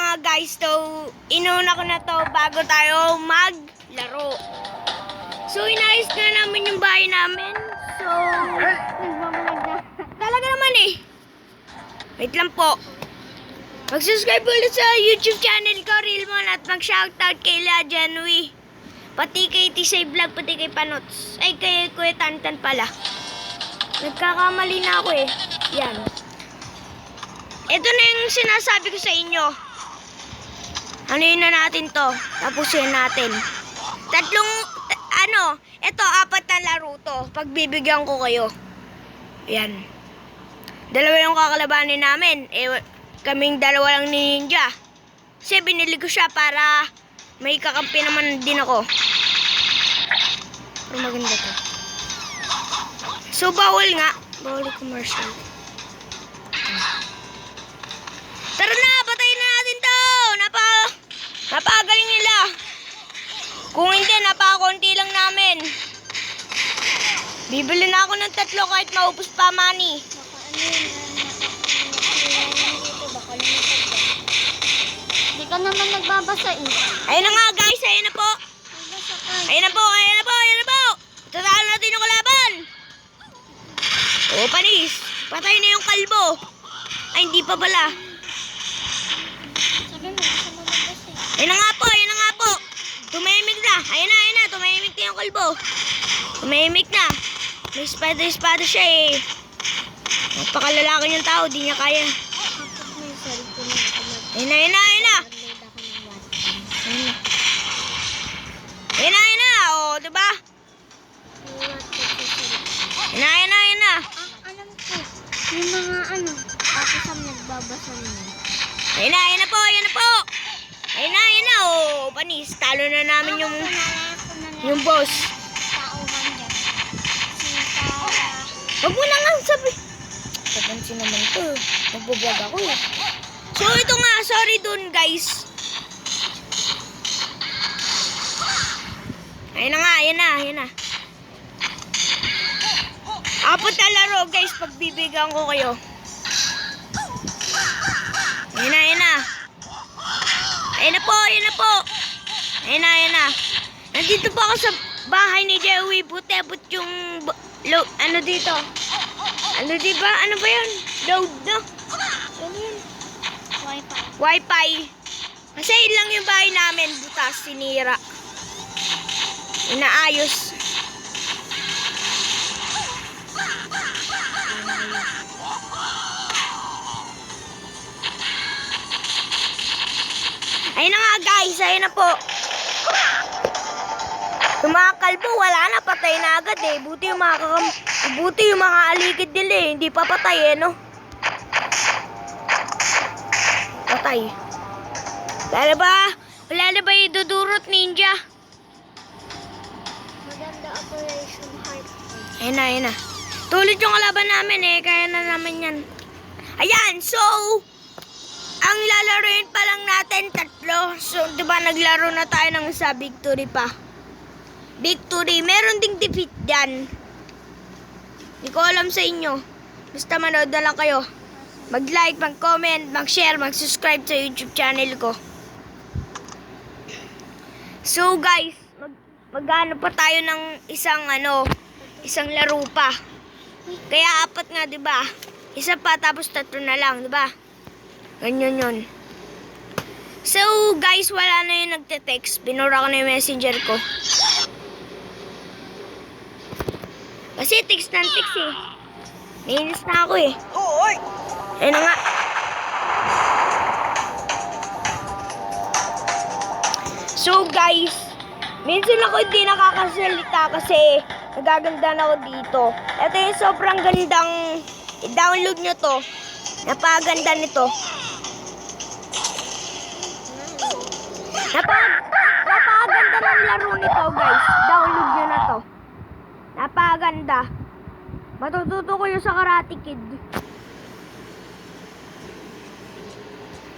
nga guys, so inuna ko na to bago tayo maglaro. So inayos na namin yung bahay namin. So nagmamalag na. Talaga naman eh. Wait lang po. Mag-subscribe ulit sa YouTube channel ko, Realmon, at mag-shoutout kay La Janui. Pati kay Tisay Vlog, pati kay Panots. Ay, kay Kuya Tantan pala. Nagkakamali na ako eh. Yan. Ito na yung sinasabi ko sa inyo. Anuin na natin to. Tapusin natin. Ito, 4 na laro to. Pagbibigyan ko kayo. Yan. 2 yung kakalabanin namin. Kaming 2 lang ni Ninja. Kasi binili ko siya para may kakampi naman din ako. Pero maganda to. So, bawal nga. Bawal yung commercial. Tara na, patayin na natin to. Napakagaling nila. Kung hindi, napakakunti lang namin. Bibili na ako ng 3 kahit maupos pa money. Hindi ka naman nagbabasa eh. Ayun na nga guys, ayun na po. Ayun na po, ayun na po, ayun na po. Tatalo natin yung kalaban. Oh, panis. Patay na yung kalbo. Ay, hindi pa pala. Sabi mo, gusto mo magbasa eh. Ayun na nga po, ayun na nga po. Tumahimik na. Ayun na, tumahimik na yung kalbo. Tumahimik na. May espada siya eh. Napakalalaki niyang tao, di niya kaya. Kapag may cellphone na ako Ayun na, ayun na, ayun na. mag-download ako ng WhatsApp. Ayun na, ayun na. O, diba? Ayun na, ayun na, ayun na. Alam ko, yung mga tapos ang nagbabasa naman. Ayun na, ayun na po, ayun na po. Ayun na, ayun na. O, panis. Talo na namin yung boss. Tauhan dyan. Sita. Huwag mo na nga sabi. Papansin naman to. Magbablog ako eh. So, ito nga. Sorry dun, guys. Ayun na nga, ayun na, ayun na. 4 na laro, guys. Pagbibigyan ko kayo. Ayun na, ayun na. Ayun na po, ayun na po. Ayun na, ayun na. Nandito po ako sa bahay ni Joey. Buti-but yung ano dito. Ano diba? Ano ba yun? Load, no? Ano yun? Wi-Fi. Wi-Fi. Kasi yun lang yung bahay namin. Butas, sinira. Inaayos. Ayun na nga guys, ayun na po. Yung mga kalbo, wala na, patay na agad eh. Buti yung mga alikid nila eh. Hindi pa patay eh, no? Patay. Wala na ba yung dudurot, Ninja? Maganda Operation Heart. Ayun na, ayun na. Tulad yung kalaban namin eh. Kaya na namin yan. Ayan, so ang lalaroin pa lang natin 3. So, diba naglaro na tayo ng isa victory pa. Victory. Meron ding defeat dyan. Hindi ko alam sa inyo. Basta manood na lang kayo. Mag-like, mag-comment, mag-share, mag-subscribe sa YouTube channel ko. So guys, mag-ano pa tayo ng isang laro pa. Kaya 4 nga, diba? Isa pa, tapos 3 na lang, diba? Ganyan yun. So, guys, wala na yung nagte-text. Binura ko na yung messenger ko. Kasi text ng text eh. Nainis na ako eh. Ayun na nga. So, guys, minsan ako hindi nakakasalita kasi nagaganda na ako dito. Ito yung sobrang gandang i-download nyo to. Napakaganda nito. Napakaganda ng laro nito, guys. Download nyo na to. Napakaganda. Matututo ko yung sa Karate Kid.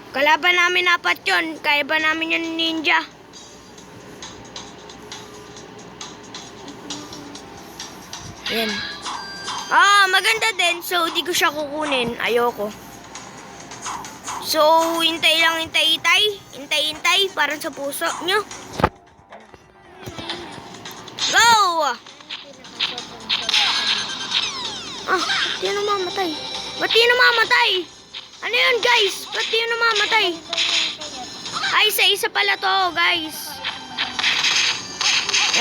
Kalaban namin 4 yun. Kaya ba namin yung Ninja? Yan. Maganda din. So, di ko siya kukunin. Ayoko. So, hintay lang, hintay, para sa puso nyo. Go! Ah, ba't yun namamatay? Ba't yun namamatay? Ano yun, guys? Ba't yun namamatay? Ay, isa pala to, guys.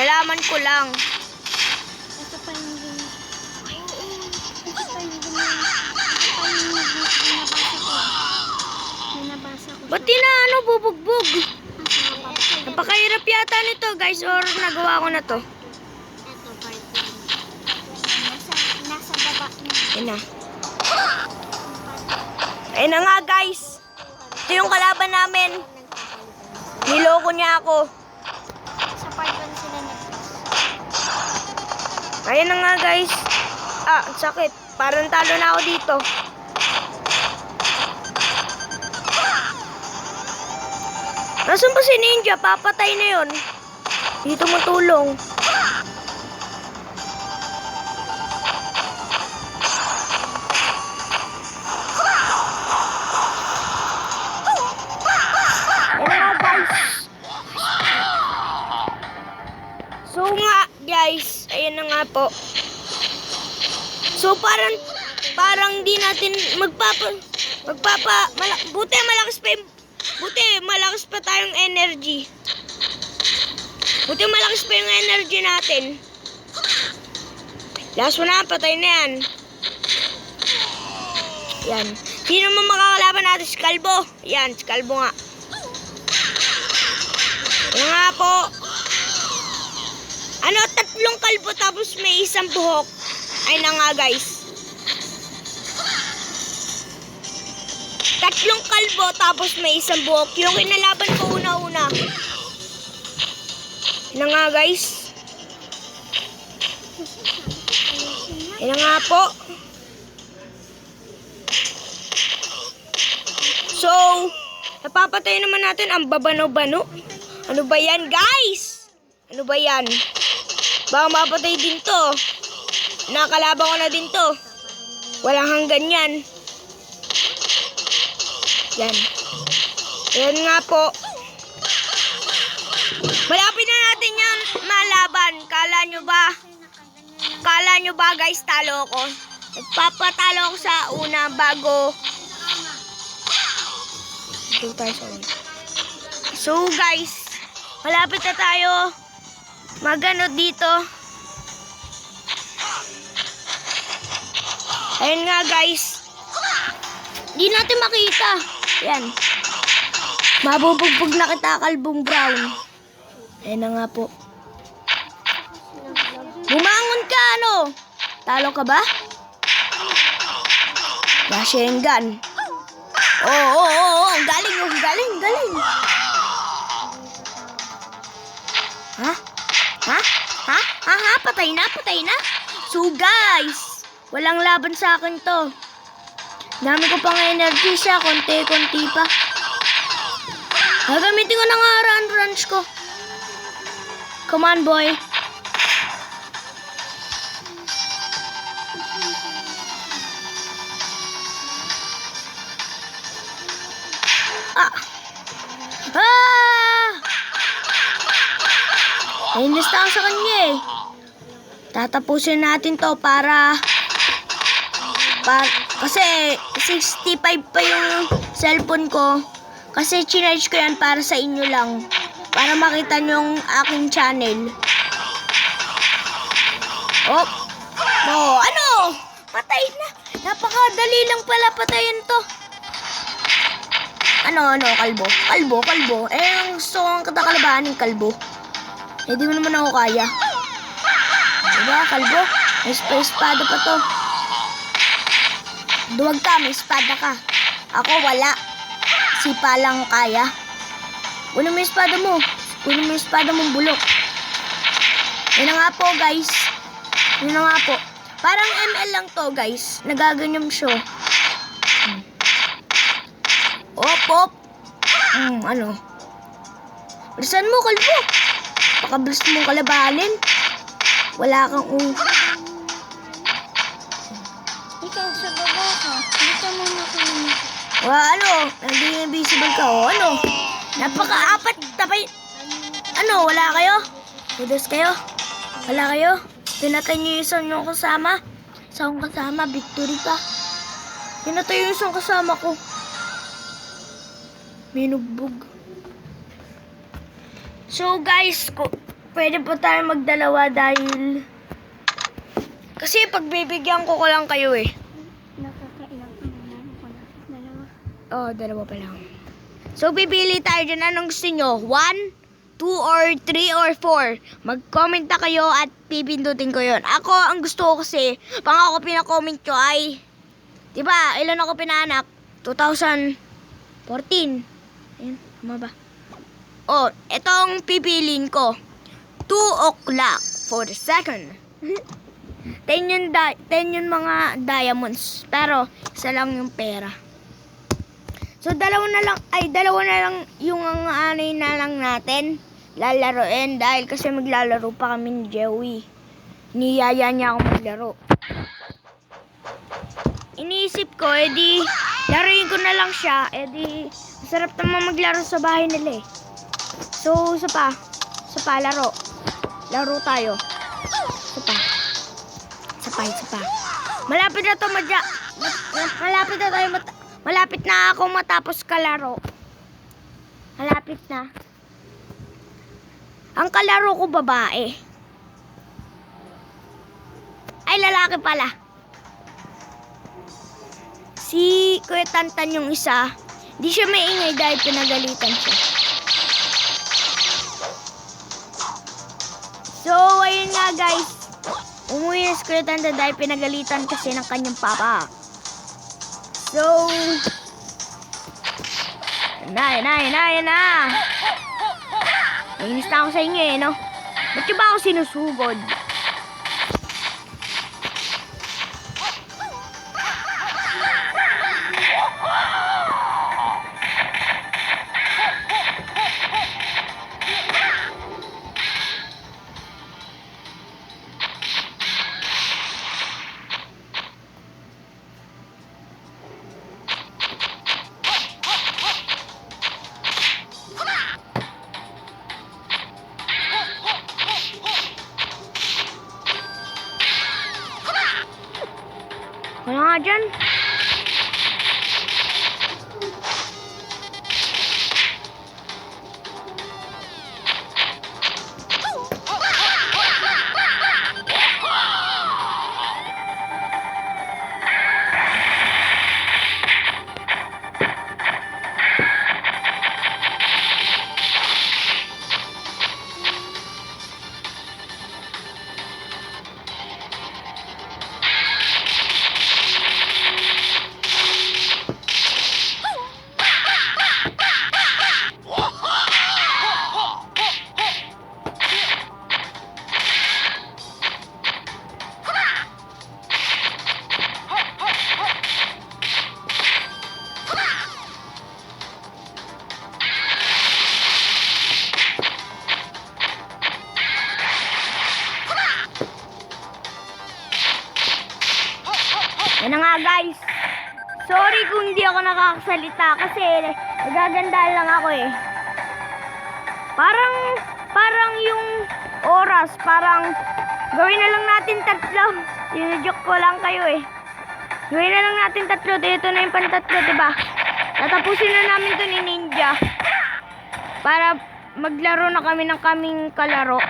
Nalaman ko lang. Ito pa yung game. Ito pa yung game. Nabasa ko. Ba't yun na, ano, bubugbog? Ito, Napakahirap yata nito, guys, or nagawa ko na to. part 1. Nasa baba niya. Ayun na. Ayun na nga, guys. Ito yung kalaban namin. Niloko niya ako. Sa part 1 sila Ayun na nga, guys. Ah, ang sakit. Parang talo na ako dito. Nasaan ba si Ninja? Papatay na yun. Dito matulong. Ayun na nga, guys. So nga, guys. Ayun na nga po. So parang di natin buti malakas pa tayong energy. Buti malakas pa yung energy natin. Last one na, patay na yan. Yan. Sino mo makakalaban natin? Si Kalbo. Yan, si Kalbo nga. Yan nga po. Ano, 3 kalbo tapos may 1 buhok. Ay na nga, guys. 3 kalbo tapos may 1 buhok. Yung kinalaban ko una-una. Yan na nga, guys. Yan na nga po. So, napapatay naman natin ang babano-bano. Ano ba yan, guys? Ano ba yan? Baka mapatay din to. Nakalaban ko na din to. Walang hanggan yan. Yan. Yan nga po. Malapit na natin yan malaban. Kala nyo ba guys, talo ko? Nagpapatalo ako sa una bago. Dito tayo sa una. So guys, malapit na tayo magano dito. Ayun nga, guys. Di natin makita. Yan. Mabubugbog na kita, kalbong brown. Ayun na nga po. Bumangon ka, ano? Talo ka ba? Rashengan. Oo. Ang galing. Ha? Patay na. So, guys. Walang laban sa akin to. Dami ko pang energy siya. Konti-konti pa. Gagamitin ko na nga run-runs ko. Come on, boy. Nainis na ako sa kanya eh. Tatapusin natin to kasi 65 pa yung cellphone ko. Kasi chinarge ko yan para sa inyo lang. Para makita nyo yung aking channel. Ano? Patay na. Napakadali lang pala patayin to. Ano, kalbo. Ang gusto kong katakalabahan ng kalbo. Di mo naman ako kaya. Diba, kalbo? May espada pa to. Duwag ka, may espada ka. Ako, wala. Sipa lang kaya. Kunin mo yung espada mo. Kunin mo yung espada mong bulok. Yun na nga po, guys. Yun na nga po. Parang ML lang to, guys. Nagaganyan siya. Op. Ano? Bilisan mo, kalbo. Pakabilis mong kalabanin. Wala kang Ikaw sa baba ka. Dito mo na kami. Ano? Naging invisible ka, o ano? Napaka-apat, tapay. Ano, wala kayo? Kudos kayo? Wala kayo? Pinatay niyo yung isang yung kasama? Isang kasama, victory ka. Pinatay yung isang kasama ko. Minugbog. So guys, pwede po tayo magdalawa dahil kasi pagbibigyan ko lang kayo eh. Nakakailang meron ko na. Dalawa. Oh, dalawa pa lang. So pipili tayo dyan. Anong gusto nyo? 1, 2, or 3, or 4. Mag-comment na kayo at pipindutin ko yon. Ako, ang gusto ko kasi, pang ako pinacomment ko ay, diba, ilan ako pinanak? 2014. Ayun, tama ba? Oh, itong pipiliin ko. 2 o'clock for the second. 10 yun mga diamonds. Pero, isa lang yung pera. So, dalawa na lang yung anay na lang natin lalaroin dahil kasi maglalaro pa kami ni Joey. Niyaya niya ako maglaro. Iniisip ko, edi, laruin ko na lang siya. Edi, masarap naman maglaro sa bahay nila eh. So, isa pa, laro. Laro tayo. Isa pa. Malapit na to, malapit na ako matapos kalaro. Malapit na. Ang kalaro ko babae. Ay, lalaki pala. Si Kuya Tantan yung isa. Di siya maingay dahil pinagalitan siya. So, ayun nga guys. Umuwi na si Kuya Tantan dahil pinagalitan kasi ng kanyang papa. So, yan na. Nainis na ako sa inyo eh, no? Ba't yung ba ako sinusugod? Wala nga dyan. Yan na nga guys. Sorry kung hindi ako nakakasalita kasi nagaganda lang ako eh. Parang yung oras, parang gawin na lang natin 3. Sinajoke ko lang kayo eh. Gawin na lang natin 3. Ito na yung pantatlo, diba? Tatapusin na namin to ni Ninja. Para maglaro na kami ng kaming kalaro.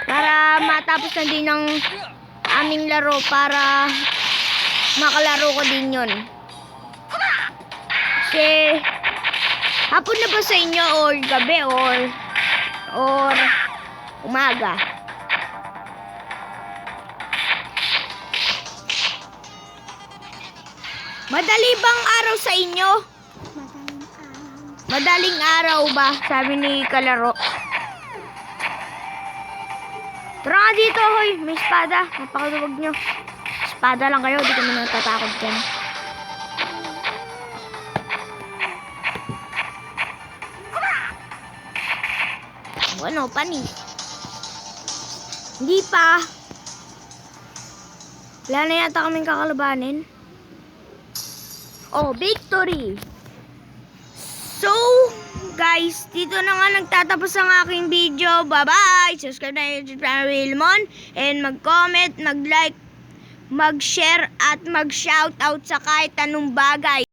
Para matapos na din ang aming laro. Para makalaro ko din yun. Kasi hapon na ba sa inyo or gabi or umaga? Madali bang araw sa inyo? Madaling araw ba? Sabi ni kalaro. Tara nga dito, hoy. May espada. Napakaluwag nyo. Espada lang kayo. Di kami natatakot dyan. Ano, panis? Hindi pa. Wala na yata kaming kakalabanin. Oh, victory! guys, dito na nga nagtatapos ang aking video. Bye-bye! Subscribe na yung YouTube channel Wilmon. And mag-comment, mag-like, mag-share, at mag-shoutout sa kahit anong bagay.